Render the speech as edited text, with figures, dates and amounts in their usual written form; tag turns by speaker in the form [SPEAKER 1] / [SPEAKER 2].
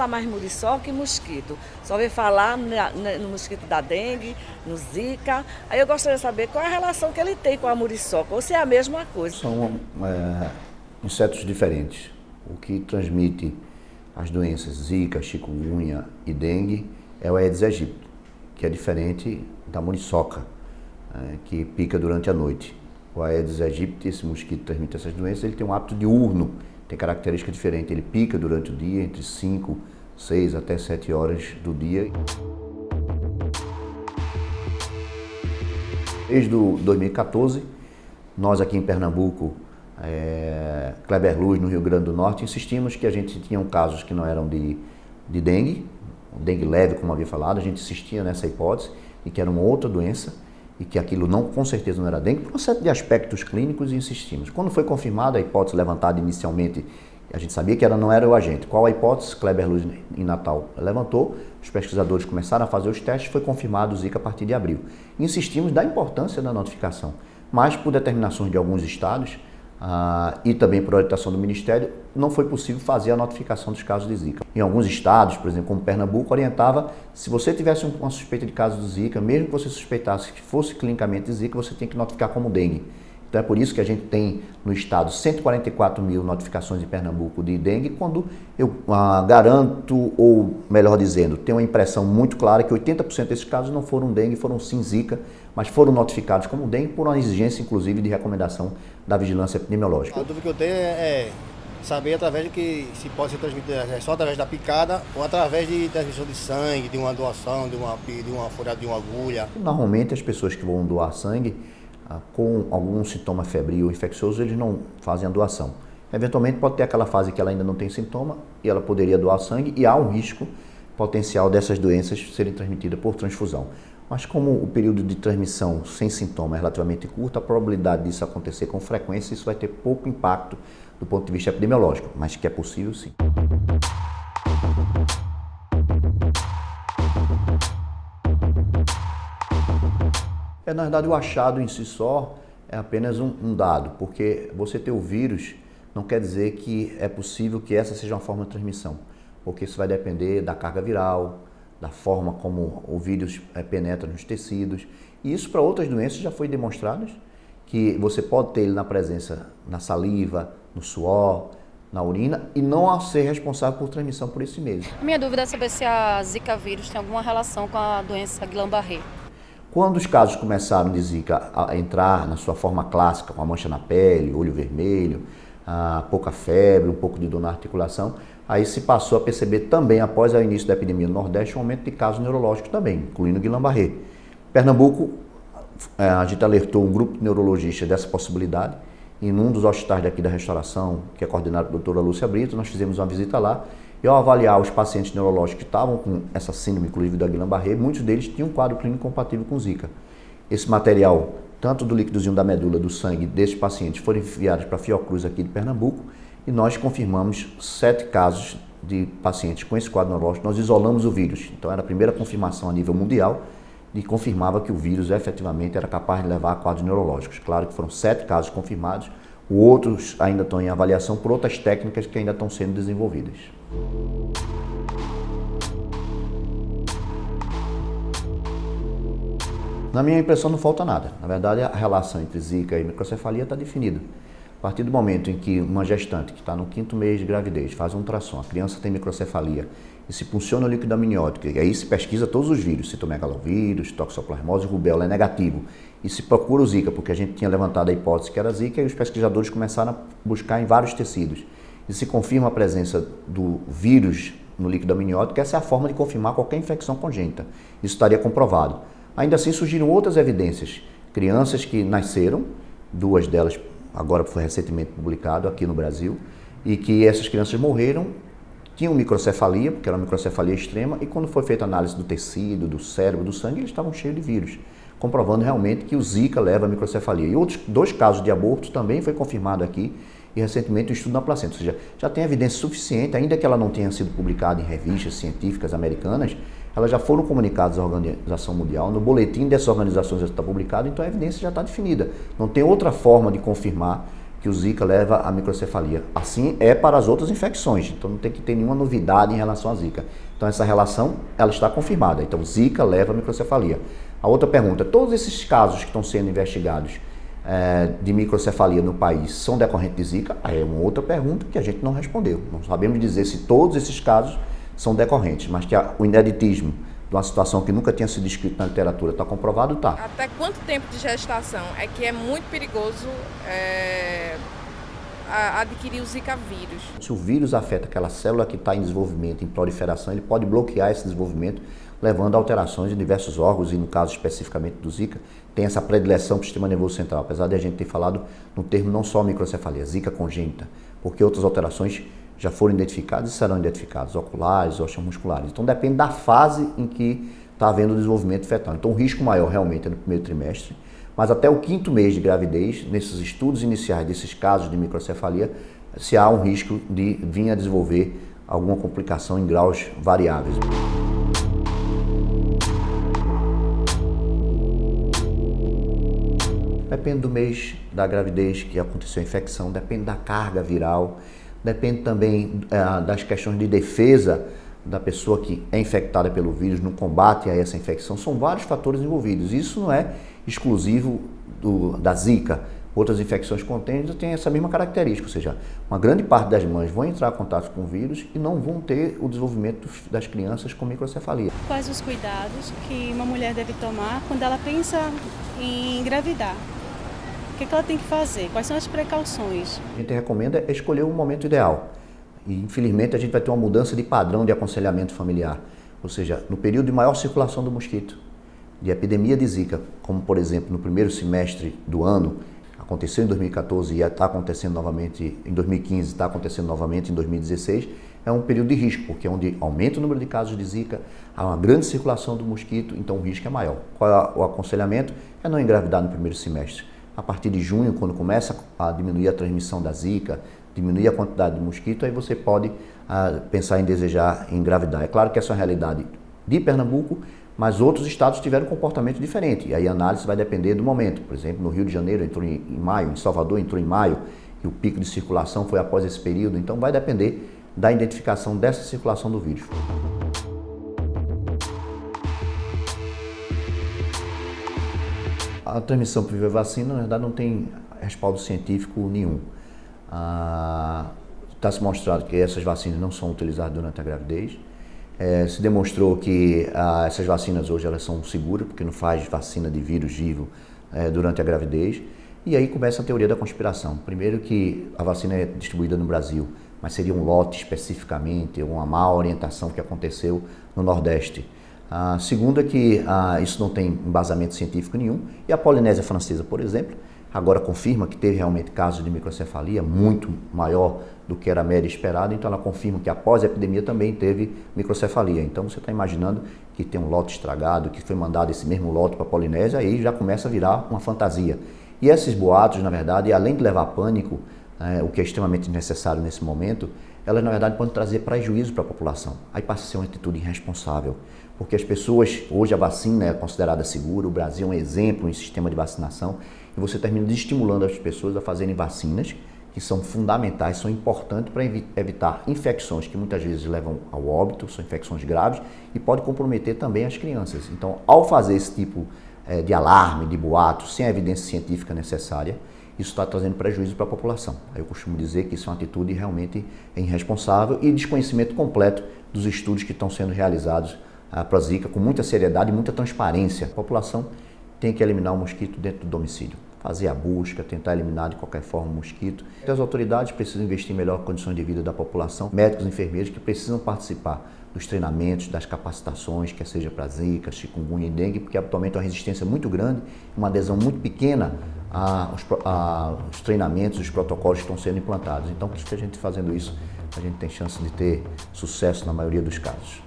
[SPEAKER 1] falar mais muriçoca e mosquito. Só ouvi falar no mosquito da dengue, no zika. Aí eu gostaria de saber qual é a relação que ele tem com a muriçoca, ou se é a mesma coisa.
[SPEAKER 2] São insetos diferentes. O que transmite as doenças zika, chikungunya e dengue é o Aedes aegypti, que é diferente da muriçoca, que pica durante a noite. O Aedes aegypti, esse mosquito que transmite essas doenças, ele tem um hábito diurno, tem característica diferente. Ele pica durante o dia, entre 5, 6 até 7 horas do dia. Desde 2014, nós aqui em Pernambuco, Kleber Luz, no Rio Grande do Norte, insistimos que a gente tinha casos que não eram de dengue, dengue leve, como havia falado, a gente insistia nessa hipótese, e que era uma outra doença, e que aquilo não, com certeza não era dengue, por uma série de aspectos clínicos, e insistimos. Quando foi confirmada a hipótese levantada inicialmente, a gente sabia que não era o agente. Qual a hipótese? Kleber Luz, em Natal, levantou, os pesquisadores começaram a fazer os testes, foi confirmado o Zika a partir de abril. Insistimos da importância da notificação, mas por determinações de alguns estados, e também por orientação do Ministério, não foi possível fazer a notificação dos casos de Zika. Em alguns estados, por exemplo, como Pernambuco, orientava, se você tivesse uma suspeita de caso de Zika, mesmo que você suspeitasse que fosse clinicamente Zika, você tem que notificar como dengue. Então é por isso que a gente tem no estado 144 mil notificações em Pernambuco de dengue, quando eu garanto, ou melhor dizendo, tenho uma impressão muito clara que 80% desses casos não foram dengue, foram sim Zika, mas foram notificados como dengue por uma exigência, inclusive, de recomendação da vigilância epidemiológica.
[SPEAKER 3] A dúvida que eu tenho é saber através de que se pode ser transmitido só através da picada ou através de transmissão de sangue, de uma doação, de uma furada de uma agulha.
[SPEAKER 2] Normalmente as pessoas que vão doar sangue com algum sintoma febril ou infeccioso, eles não fazem a doação. Eventualmente pode ter aquela fase que ela ainda não tem sintoma e ela poderia doar sangue, e há um risco potencial dessas doenças serem transmitidas por transfusão. Mas como o período de transmissão sem sintoma é relativamente curto, a probabilidade disso acontecer com frequência, isso vai ter pouco impacto do ponto de vista epidemiológico, mas que é possível sim. Na verdade, o achado em si só é apenas um dado, porque você ter o vírus não quer dizer que é possível que essa seja uma forma de transmissão, porque isso vai depender da carga viral, da forma como o vírus penetra nos tecidos. E isso para outras doenças já foi demonstrado, que você pode ter ele na presença, na saliva, no suor, na urina, e não ser responsável por transmissão por esse meio.
[SPEAKER 4] Minha dúvida é saber se a Zika vírus tem alguma relação com a doença Guillain-Barré.
[SPEAKER 2] Quando os casos começaram de Zika a entrar na sua forma clássica, com a mancha na pele, olho vermelho, pouca febre, um pouco de dor na articulação, aí se passou a perceber também, após o início da epidemia no Nordeste, um aumento de casos neurológicos também, incluindo Guillain-Barré. Pernambuco, a gente alertou um grupo de neurologistas dessa possibilidade, e num dos hospitais daqui da restauração, que é coordenado pela doutora Lúcia Brito, nós fizemos uma visita lá, e ao avaliar os pacientes neurológicos que estavam com essa síndrome, inclusive da Guillain-Barré, muitos deles tinham um quadro clínico compatível com Zika. Esse material, tanto do líquidozinho da medula, do sangue desses pacientes, foram enviados para a Fiocruz aqui de Pernambuco, e nós confirmamos 7 casos de pacientes com esse quadro neurológico. Nós isolamos o vírus, então era a primeira confirmação a nível mundial e confirmava que o vírus efetivamente era capaz de levar a quadros neurológicos. Claro que foram 7 casos confirmados, outros ainda estão em avaliação por outras técnicas que ainda estão sendo desenvolvidas. Na minha impressão não falta nada. Na verdade, a relação entre Zika e microcefalia está definida. A partir do momento em que uma gestante que está no 5º mês de gravidez faz um ultrassom, a criança tem microcefalia e se funciona o líquido amniótico, e aí se pesquisa todos os vírus, citomegalovírus, toxoplasmose, rubéola, é negativo, e se procura o Zika, porque a gente tinha levantado a hipótese que era Zika, e os pesquisadores começaram a buscar em vários tecidos. E se confirma a presença do vírus no líquido amniótico, essa é a forma de confirmar qualquer infecção congênita. Isso estaria comprovado. Ainda assim surgiram outras evidências. Crianças que nasceram, 2 delas agora foi recentemente publicado aqui no Brasil, e que essas crianças morreram, tinham microcefalia, porque era uma microcefalia extrema, e quando foi feita a análise do tecido, do cérebro, do sangue, eles estavam cheios de vírus, comprovando realmente que o Zika leva a microcefalia. E outros 2 casos de abortos também foi confirmado aqui, e recentemente o estudo na placenta, ou seja, já tem evidência suficiente, ainda que ela não tenha sido publicada em revistas científicas americanas, elas já foram comunicadas à Organização Mundial, no boletim dessas organizações já está publicado, então a evidência já está definida. Não tem outra forma de confirmar que o Zika leva à microcefalia. Assim é para as outras infecções, então não tem que ter nenhuma novidade em relação à Zika. Então essa relação, ela está confirmada. Então Zika leva à microcefalia. A outra pergunta, todos esses casos que estão sendo investigados de microcefalia no país são decorrentes de Zika? Aí é uma outra pergunta que a gente não respondeu. Não sabemos dizer se todos esses casos são decorrentes, mas que o ineditismo de uma situação que nunca tinha sido descrita na literatura está comprovado, está.
[SPEAKER 5] Até quanto tempo de gestação é que é muito perigoso adquirir o Zika vírus?
[SPEAKER 2] Se o vírus afeta aquela célula que está em desenvolvimento, em proliferação, ele pode bloquear esse desenvolvimento, levando a alterações em diversos órgãos, e no caso especificamente do Zika, tem essa predileção para o sistema nervoso central, apesar de a gente ter falado no termo não só microcefalia, Zika congênita, porque outras alterações já foram identificadas e serão identificadas, oculares, osteomusculares. Então depende da fase em que está havendo o desenvolvimento fetal. Então o risco maior realmente é no primeiro trimestre, mas até o 5º mês de gravidez, nesses estudos iniciais desses casos de microcefalia, se há um risco de vir a desenvolver alguma complicação em graus variáveis. Depende do mês da gravidez que aconteceu a infecção, depende da carga viral, depende também das questões de defesa da pessoa que é infectada pelo vírus no combate a essa infecção. São vários fatores envolvidos. Isso não é exclusivo da Zika. Outras infecções congênitas têm essa mesma característica, ou seja, uma grande parte das mães vão entrar em contato com o vírus e não vão ter o desenvolvimento das crianças com microcefalia.
[SPEAKER 6] Quais os cuidados que uma mulher deve tomar quando ela pensa em engravidar? O que ela tem que fazer? Quais são as precauções?
[SPEAKER 2] A gente recomenda escolher o momento ideal. E, infelizmente, a gente vai ter uma mudança de padrão de aconselhamento familiar. Ou seja, no período de maior circulação do mosquito, de epidemia de Zika, como, por exemplo, no primeiro semestre do ano, aconteceu em 2014 e está acontecendo novamente em 2015, está acontecendo novamente em 2016, é um período de risco, porque é onde aumenta o número de casos de Zika, há uma grande circulação do mosquito, então o risco é maior. Qual é o aconselhamento? É não engravidar no primeiro semestre. A partir de junho, quando começa a diminuir a transmissão da Zika, diminuir a quantidade de mosquito, aí você pode pensar em desejar engravidar. É claro que essa é uma realidade de Pernambuco, mas outros estados tiveram um comportamento diferente. E aí a análise vai depender do momento. Por exemplo, no Rio de Janeiro entrou em maio, em Salvador entrou em maio, e o pico de circulação foi após esse período. Então vai depender da identificação dessa circulação do vírus. A transmissão por via vacina, na verdade, não tem respaldo científico nenhum. Está se mostrado que essas vacinas não são utilizadas durante a gravidez. Se demonstrou que essas vacinas hoje elas são seguras, porque não faz vacina de vírus vivo durante a gravidez. E aí começa a teoria da conspiração. Primeiro que a vacina é distribuída no Brasil, mas seria um lote especificamente, uma má orientação que aconteceu no Nordeste. Segundo é que isso não tem embasamento científico nenhum. E a Polinésia Francesa, por exemplo, agora confirma que teve realmente casos de microcefalia muito maior do que era a média esperada, então ela confirma que após a epidemia também teve microcefalia. Então você está imaginando que tem um lote estragado, que foi mandado esse mesmo lote para a Polinésia, aí já começa a virar uma fantasia. E esses boatos, na verdade, além de levar pânico, o que é extremamente necessário nesse momento, elas na verdade podem trazer prejuízo para a população. Aí passa a ser uma atitude irresponsável, porque as pessoas, hoje a vacina é considerada segura, o Brasil é um exemplo em sistema de vacinação, e você termina desestimulando as pessoas a fazerem vacinas que são fundamentais, são importantes para evitar infecções que muitas vezes levam ao óbito, são infecções graves e pode comprometer também as crianças. Então, ao fazer esse tipo de alarme, de boato, sem a evidência científica necessária, isso está trazendo prejuízo para a população. Eu costumo dizer que isso é uma atitude realmente irresponsável e desconhecimento completo dos estudos que estão sendo realizados para a Zika, com muita seriedade e muita transparência. A população tem que eliminar o mosquito dentro do domicílio, fazer a busca, tentar eliminar de qualquer forma o mosquito. As autoridades precisam investir em melhor condições de vida da população, médicos e enfermeiros que precisam participar dos treinamentos, das capacitações, quer seja para Zika, chikungunya e dengue, porque atualmente há uma resistência muito grande, uma adesão muito pequena aos treinamentos, os protocolos que estão sendo implantados. Então, por isso que a gente fazendo isso, a gente tem chance de ter sucesso na maioria dos casos.